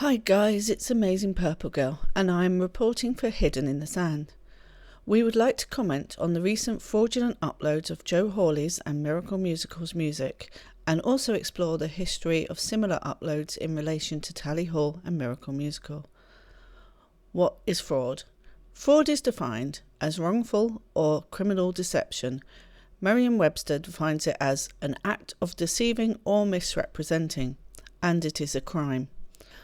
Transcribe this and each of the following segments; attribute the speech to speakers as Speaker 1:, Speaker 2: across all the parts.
Speaker 1: Hi guys, it's Amazing Purple Girl, and I'm reporting for Hidden in the Sand. We would like to comment on the recent fraudulent uploads of Joe Hawley's and Miracle Musical's music, and also explore the history of similar uploads in relation to Tally Hall and Miracle Musical. What is fraud? Fraud is defined as wrongful or criminal deception. Merriam-Webster defines it as an act of deceiving or misrepresenting, and it is a crime.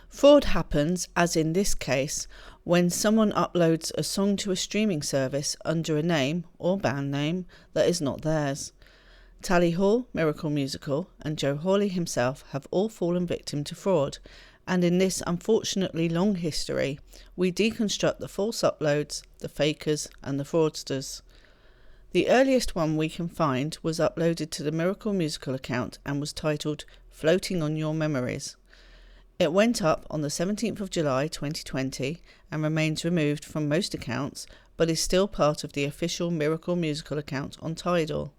Speaker 1: Fraud happens, as in this case, when someone uploads a song to a streaming service under a name or band name that is not theirs. Tally Hall, Miracle Musical, and Joe Hawley himself have all fallen victim to fraud, and in this unfortunately long history, we deconstruct the false uploads, the fakers, and the fraudsters. The earliest one we can find was uploaded to the Miracle Musical account and was titled Floating on Your Memories. It went up on the 17th of July 2020 and remains removed from most accounts, but is still part of the official Miracle Musical account on Tidal.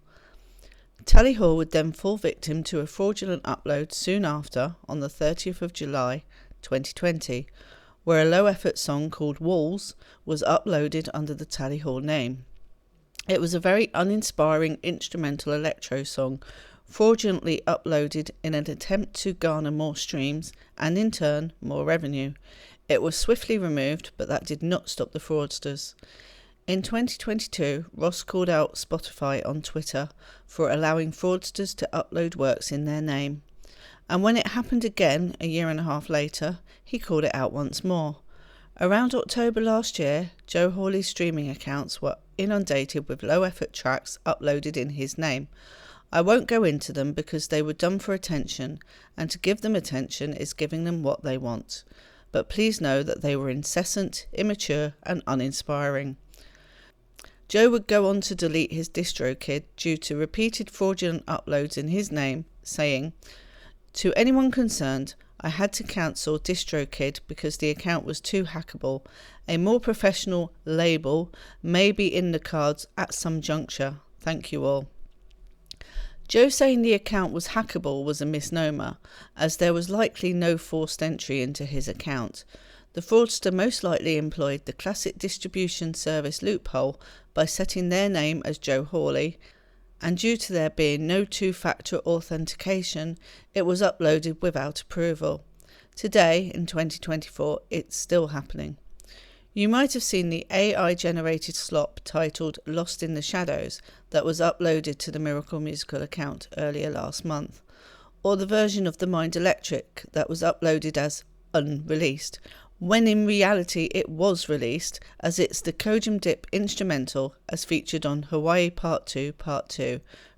Speaker 1: Tally Hall would then fall victim to a fraudulent upload soon after, on the 30th of July 2020, where a low-effort song called Walls was uploaded under the Tally Hall name. It was a very uninspiring instrumental electro song, fraudulently uploaded in an attempt to garner more streams and in turn more revenue. It was swiftly removed, but that did not stop the fraudsters. In 2022, Ross called out Spotify on Twitter for allowing fraudsters to upload works in their name. And when it happened again a year and a half later, he called it out once more. Around October last year, Joe Hawley's streaming accounts were inundated with low-effort tracks uploaded in his name. I won't go into them because they were done for attention, and to give them attention is giving them what they want. But please know that they were incessant, immature, and uninspiring. Joe would go on to delete his DistroKid due to repeated fraudulent uploads in his name, saying, "To anyone concerned, I had to cancel DistroKid because the account was too hackable. A more professional label may be in the cards at some juncture. Thank you all." Joe saying the account was hackable was a misnomer, as there was likely no forced entry into his account. The fraudster most likely employed the classic distribution service loophole by setting their name as Joe Hawley, and due to there being no two-factor authentication, it was uploaded without approval. Today, in 2024, it's still happening. You might have seen the AI-generated slop titled Lost in the Shadows that was uploaded to the Miracle Musical account earlier last month, or the version of The Mind Electric that was uploaded as unreleased, when in reality it was released, as it's the Kojam Dip instrumental as featured on Hawaii Part 2,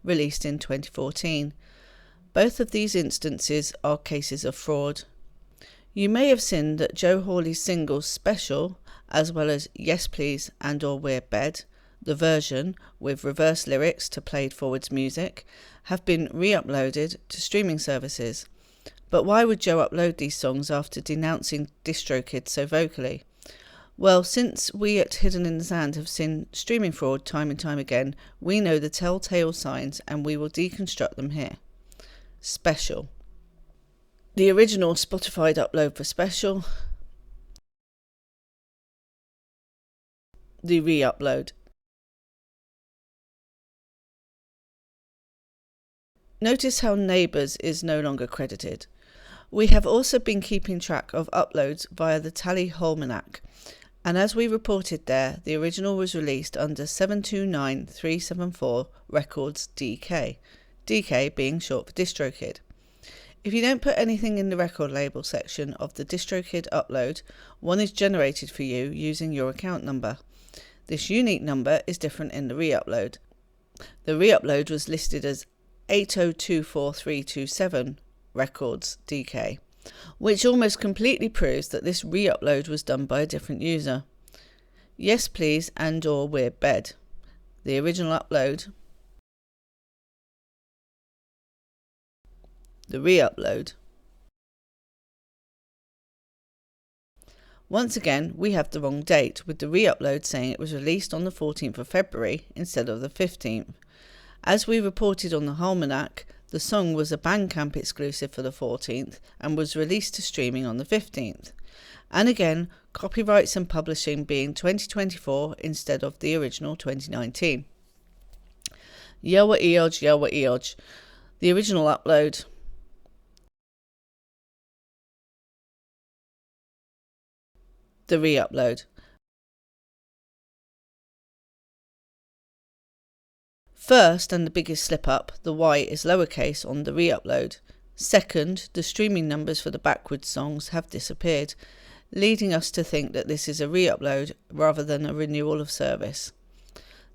Speaker 1: released in 2014. Both of these instances are cases of fraud. You may have seen that Joe Hawley's singles Special, as well as Yes Please and or We're Bed, the version with reverse lyrics to played forwards music, have been re-uploaded to streaming services. But why would Joe upload these songs after denouncing DistroKid so vocally? Well, since we at Hidden in the Sand have seen streaming fraud time and time again, we know the telltale signs and we will deconstruct them here. Special. The original Spotify upload for Special. The re-upload. Notice how Neighbours is no longer credited. We have also been keeping track of uploads via the Tally Almanac, and as we reported there, the original was released under 729374 Records DK, DK being short for DistroKid. If you don't put anything in the record label section of the DistroKid upload, one is generated for you using your account number. This unique number is different in the re-upload. The re-upload was listed as 8024327 Records DK, which almost completely proves that this re-upload was done by a different user. Yes Please and or We're Bed. The original upload. The re-upload. Once again, we have the wrong date, with the re-upload saying it was released on the 14th of February instead of the 15th. As we reported on the Almanac, The song was a Bandcamp exclusive for the 14th and was released to streaming on the 15th. And again, copyrights and publishing being 2024 instead of the original 2019. Yowa Eoj, Yowa Eoj. The original upload. The re-upload. First, and the biggest slip-up, the Y is lowercase on the re-upload. Second, the streaming numbers for the backwards songs have disappeared, leading us to think that this is a re-upload rather than a renewal of service.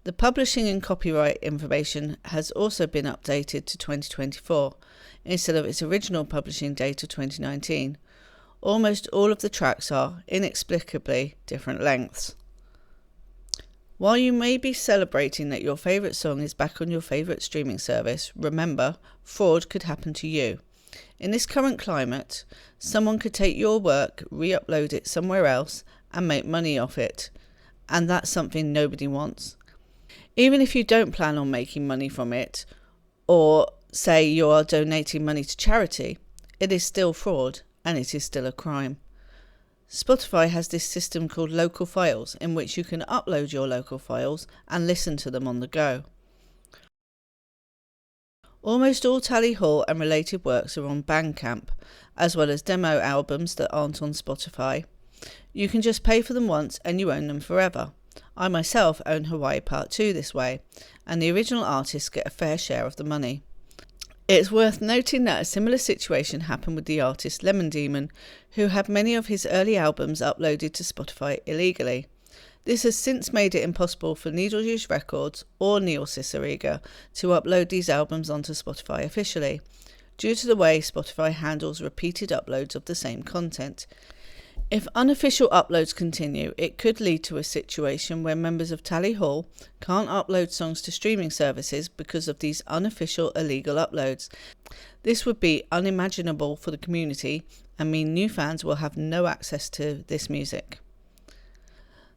Speaker 1: The publishing and copyright information has also been updated to 2024, instead of its original publishing date of 2019. Almost all of the tracks are, inexplicably, different lengths. While you may be celebrating that your favourite song is back on your favourite streaming service, remember, fraud could happen to you. In this current climate, someone could take your work, re-upload it somewhere else, and make money off it. And that's something nobody wants. Even if you don't plan on making money from it, or say you are donating money to charity, it is still fraud, and it is still a crime. Spotify has this system called local files, in which you can upload your local files and listen to them on the go. Almost all Tally Hall and related works are on Bandcamp, as well as demo albums that aren't on Spotify. You can just pay for them once and you own them forever. I myself own Hawaii Part 2 this way, and the original artists get a fair share of the money. It's worth noting that a similar situation happened with the artist Lemon Demon, who had many of his early albums uploaded to Spotify illegally. This has since made it impossible for Needlejuice Records or Neil Cicierega to upload these albums onto Spotify officially, due to the way Spotify handles repeated uploads of the same content. If unofficial uploads continue, it could lead to a situation where members of Tally Hall can't upload songs to streaming services because of these unofficial illegal uploads. This would be unimaginable for the community and mean new fans will have no access to this music.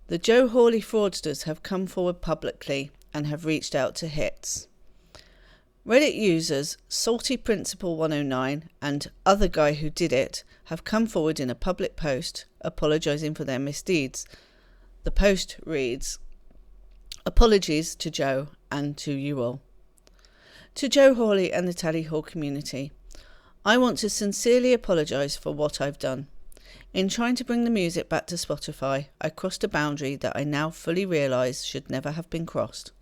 Speaker 1: The Joe Hawley fraudsters have come forward publicly and have reached out to Hits. Reddit users Salty Principal 109 and Other Guy Who Did It have come forward in a public post apologising for their misdeeds. The post reads, "Apologies to Joe and to you all. To Joe Hawley and the Tally Hall community, I want to sincerely apologise for what I've done. In trying to bring the music back to Spotify, I crossed a boundary that I now fully realise should never have been crossed.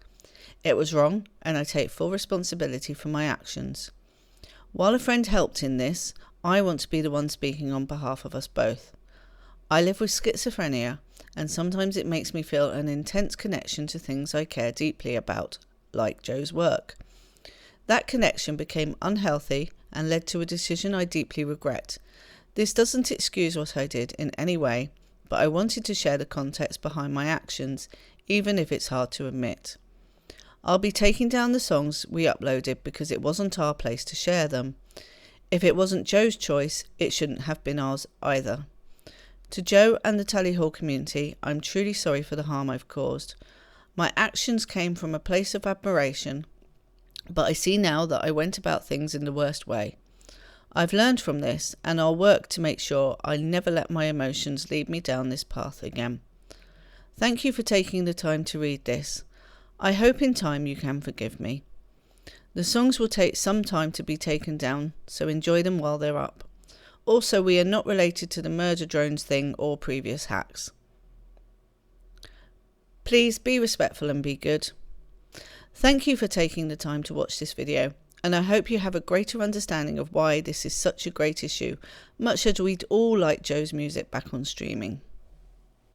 Speaker 1: It was wrong, and I take full responsibility for my actions. While a friend helped in this, I want to be the one speaking on behalf of us both. I live with schizophrenia, and sometimes it makes me feel an intense connection to things I care deeply about, like Joe's work. That connection became unhealthy and led to a decision I deeply regret. This doesn't excuse what I did in any way, but I wanted to share the context behind my actions, even if it's hard to admit. I'll be taking down the songs we uploaded because it wasn't our place to share them. If it wasn't Joe's choice, it shouldn't have been ours either. To Joe and the Tally Hall community, I'm truly sorry for the harm I've caused. My actions came from a place of admiration, but I see now that I went about things in the worst way. I've learned from this, and I'll work to make sure I never let my emotions lead me down this path again. Thank you for taking the time to read this. I hope in time you can forgive me. The songs will take some time to be taken down, so enjoy them while they're up. Also, we are not related to the murder drones thing or previous hacks. Please be respectful and be good. Thank you for taking the time to watch this video, and I hope you have a greater understanding of why this is such a great issue, much as we'd all like Joe's music back on streaming.